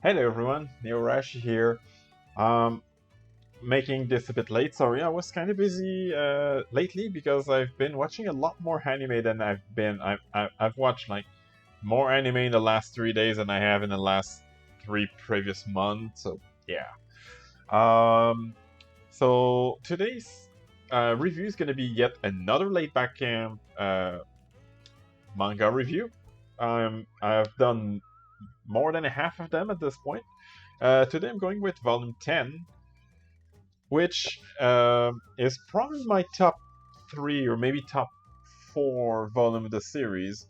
Hello everyone, Neorashi here. Um, Making this a bit late. Sorry, I was kind of busy lately because I've been watching a lot more anime than I've been. I've watched like more anime in the last 3 days than I have in the last three previous months. So yeah. Um, so today's review is going to be yet another laid back camp manga review. I've done more than a half of them at this point. Today I'm going with volume 10, which is probably my top three or maybe top four volume of the series.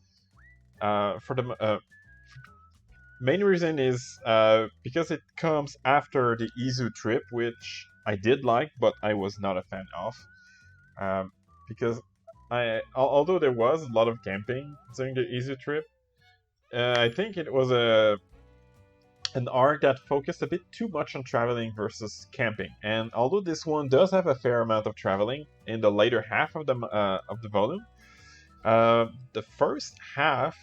For the main reason is because it comes after the Izu trip, which I did like, but I was not a fan of. Um, because although there was a lot of camping during the Izu trip, I think it was an arc that focused a bit too much on traveling versus camping. And although this one does have a fair amount of traveling in the later half of the volume, the first half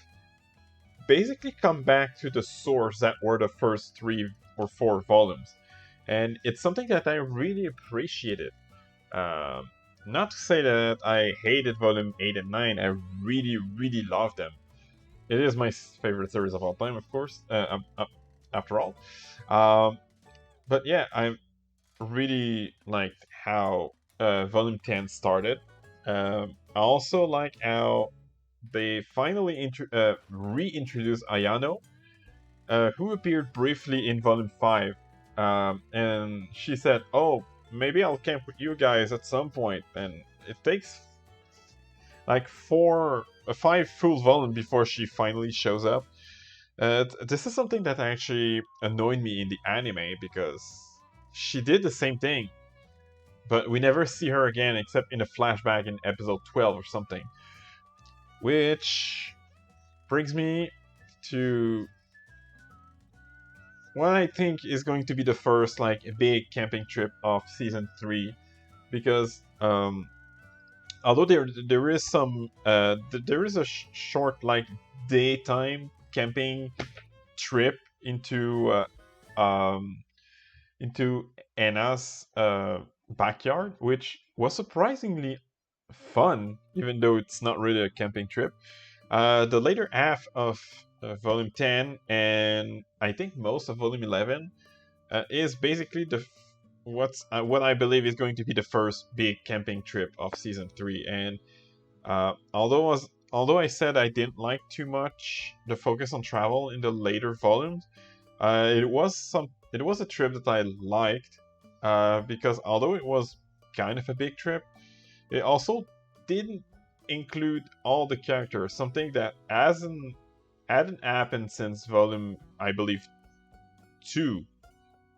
basically come back to the source that were the first 3 or 4 volumes, and it's something that I really appreciated. Um, Not to say that I hated volume 8 and 9, I really loved them. It is my favorite series of all time, of course. After all, um, but yeah, I really liked how Volume 10 started. I also like how they finally reintroduced Ayano, who appeared briefly in Volume 5. And she said, "Oh, maybe I'll camp with you guys at some point." And it takes like 5 full volumes before she finally shows up. This is something that actually annoyed me in the anime because she did the same thing, but we never see her again except in a flashback in episode 12 or something. Which brings me to what I think is going to be the first like big camping trip of season 3, because although there is some there is a short like daytime camping trip um, into Anna's backyard, which was surprisingly fun, even though it's not really a camping trip. The later half of Volume 10 and I think most of Volume 11 is basically what I believe is going to be the first big camping trip of season 3. And although I said I didn't like too much the focus on travel in the later volumes, it was a trip that I liked, because although it was kind of a big trip, it also didn't include all the characters. Something that hadn't happened since volume, I believe, 2.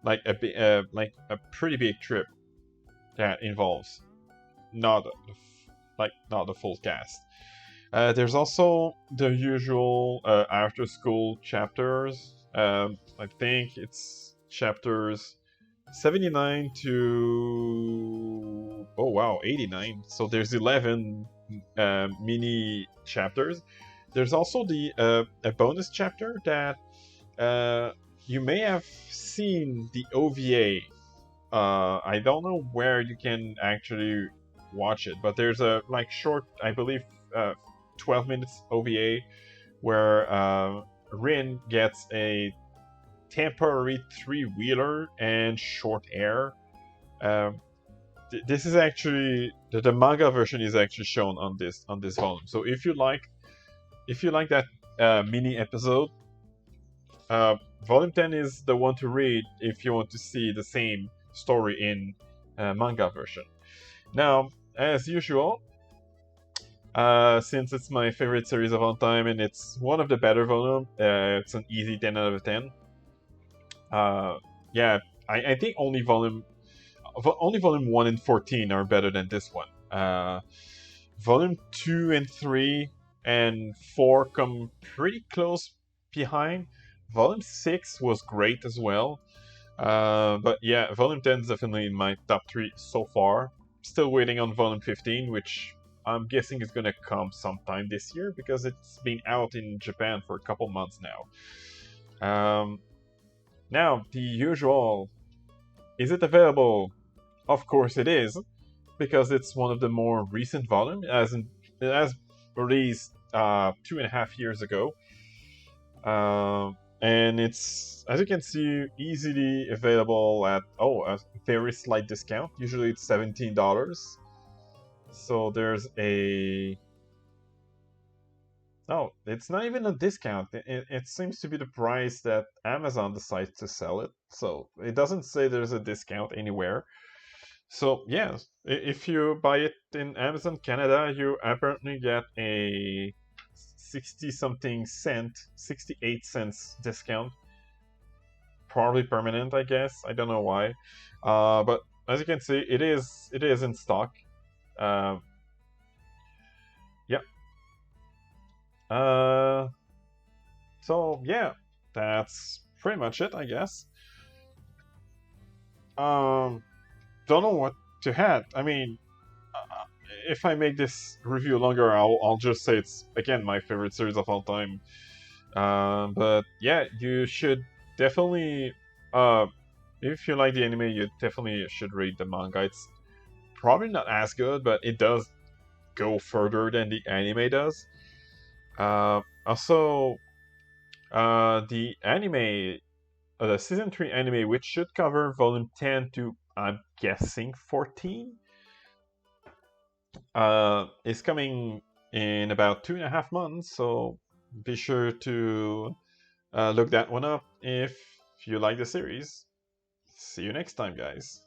Like a pretty big trip that involves not not the full cast. There's also the usual after school chapters. I think it's chapters 79 to 89. So there's 11 mini chapters. There's also a bonus chapter that you may have seen the OVA. I don't know where you can actually watch it, but there's a like short, I believe, 12 minutes OVA where Rin gets a temporary 3-wheeler and short hair. Um, this is actually the manga version is actually shown on this volume. So if you like that mini episode, volume 10 is the one to read if you want to see the same story in manga version. Now, as usual, since it's my favorite series of all time and it's one of the better volume, it's an easy 10 out of 10. Yeah, I think only volume 1 and 14 are better than this one. Volume 2 and 3 and 4 come pretty close behind. Volume 6 was great as well. But yeah, Volume 10 is definitely in my top 3 so far. Still waiting on Volume 15, which I'm guessing is gonna come sometime this year because it's been out in Japan for a couple months now. Now, the usual, is it available? Of course it is, because it's one of the more recent volumes, it has released 2.5 years ago. And it's, as you can see, easily available at a very slight discount. Usually it's $17. So there's a it's not even a discount. It seems to be the price that Amazon decides to sell it. So it doesn't say there's a discount anywhere. So yeah, if you buy it in Amazon Canada, you apparently get a 60 something cent, 68 cents discount. Probably permanent, I guess. I don't know why. But as you can see, it is in stock. Uh, yeah. Uh, so yeah, that's pretty much it, I guess. Um, don't know what to add. I mean, uh, if I make this review longer, I'll just say it's again my favorite series of all time. But yeah, you should definitely, uh, if you like the anime, you definitely should read the manga. It's probably not as good, but it does go further than the anime does. Also, the anime, the season 3 anime, which should cover volume 10 to, I'm guessing, 14, is coming in about 2.5 months, so be sure to look that one up if you like the series. See you next time, guys.